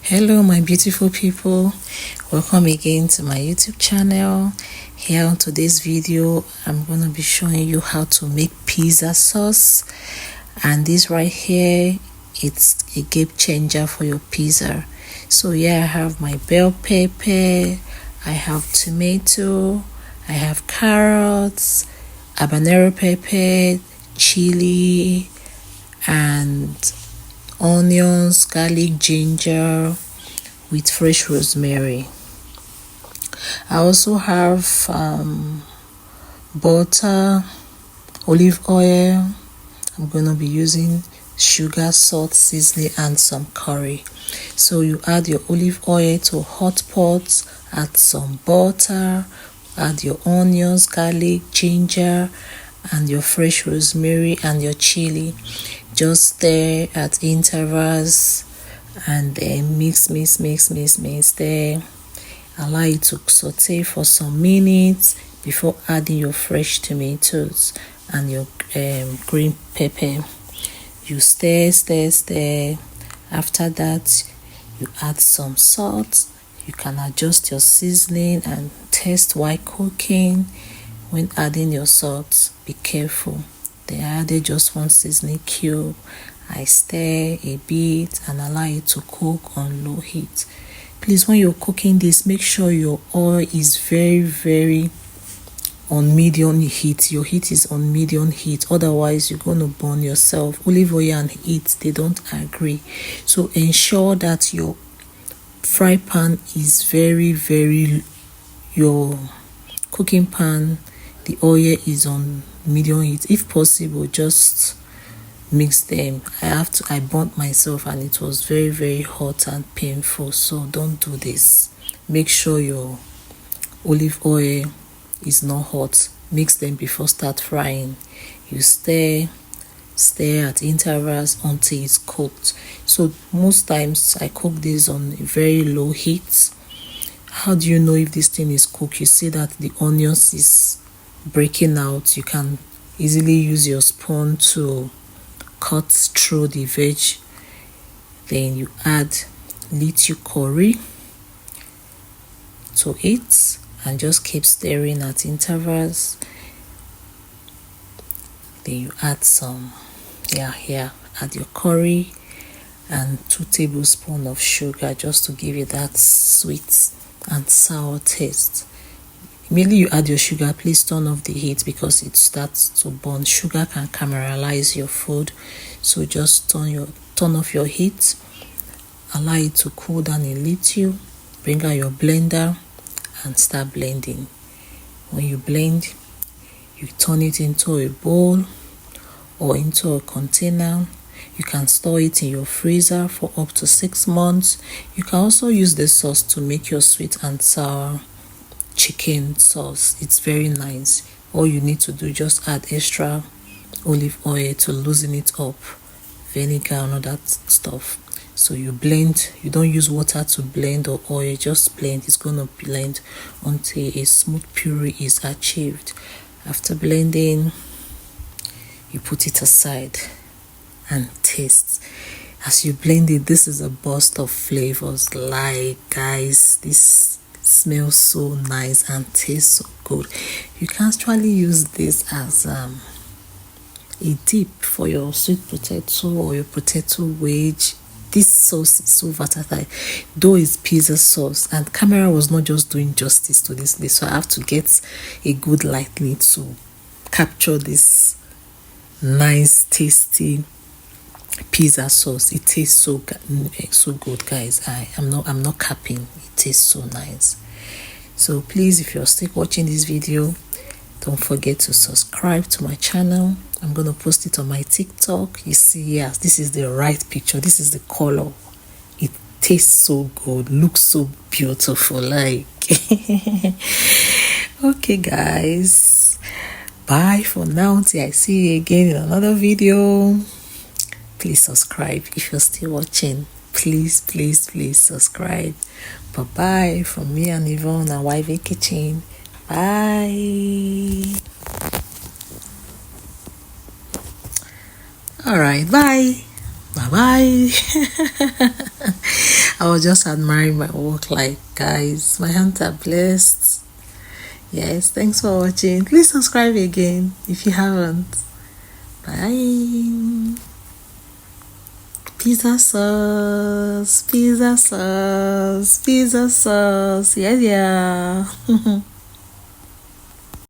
Hello my beautiful people, welcome again to my YouTube channel. Here on today's video I'm going to be showing you how to make pizza sauce, and this right here, it's a game changer for your pizza. So yeah, I have my bell pepper, I have tomato, I have carrots, habanero pepper, chili, and onions, garlic, ginger with fresh rosemary. I also have butter, olive oil. I'm going to be using sugar, salt, seasoning, and some curry. So you add your olive oil to a hot pot, add some butter, add your onions, garlic, ginger, and your fresh rosemary and your chili. Just stir at intervals and then mix there. Allow it to saute for some minutes before adding your fresh tomatoes and your green pepper. You stir. After that, you add some salt. You can adjust your seasoning and taste while cooking. When adding your salt, be careful. Then I added just one seasoning cube. I stir a bit and allow it to cook on low heat. Please, when you're cooking this, make sure your oil is very on medium heat. Your heat is on medium heat, otherwise you're going to burn yourself. Olive oil and heat, they don't agree. So ensure that your fry pan is your cooking pan, the oil is on medium heat. If possible, just mix them. I burnt myself and it was very hot and painful, so don't do this. Make sure your olive oil is not hot. Mix them before start frying. You stir at intervals until it's cooked. So most times I cook this on a very low heat. How do you know if this thing is cooked? You see that the onions is breaking out. You can easily use your spoon to cut through the veg. Then you add little curry to it and just keep stirring at intervals. Then you add some add your curry and 2 tablespoons of sugar, just to give you that sweet and sour taste. Immediately you add your sugar, please turn off the heat because it starts to burn. Sugar can caramelize your food, so just turn off your heat, allow it to cool down a little, bring out your blender and start blending. When you blend, you turn it into a bowl or into a container. You can store it in your freezer for up to 6 months. You can also use this sauce to make your sweet and sour chicken sauce. It's very nice. All you need to do, just add extra olive oil to loosen it up, vinegar and all that stuff. So you blend. You don't use water to blend or oil, just blend. It's going to blend until a smooth puree is achieved. After blending, you put it aside and taste. As you blend it, this is a burst of flavors. Like, guys, this smells so nice and tastes so good. You can actually use this as a dip for your sweet potato or your potato wedge. This sauce is so versatile, though it's pizza sauce, and camera was not just doing justice to this list, so I have to get a good lighting to capture this nice tasty pizza sauce. It tastes so good, guys. I'm not capping. It tastes so nice. So please, if you're still watching this video, don't forget to subscribe to my channel. I'm gonna post it on my TikTok. You see, yes, this is the right picture. This is the color. It tastes so good, looks so beautiful. Like okay, guys, bye for now till I see you again in another video. Please subscribe if you're still watching. Please subscribe. Bye bye from me and Yvonne and YV Kitchen. Bye. All right, bye. I was just admiring my work, like, guys, my hands are blessed. Yes, thanks for watching. Please subscribe again if you haven't. Bye. Pizza sauce, pizza sauce, pizza sauce. Yeah, yeah.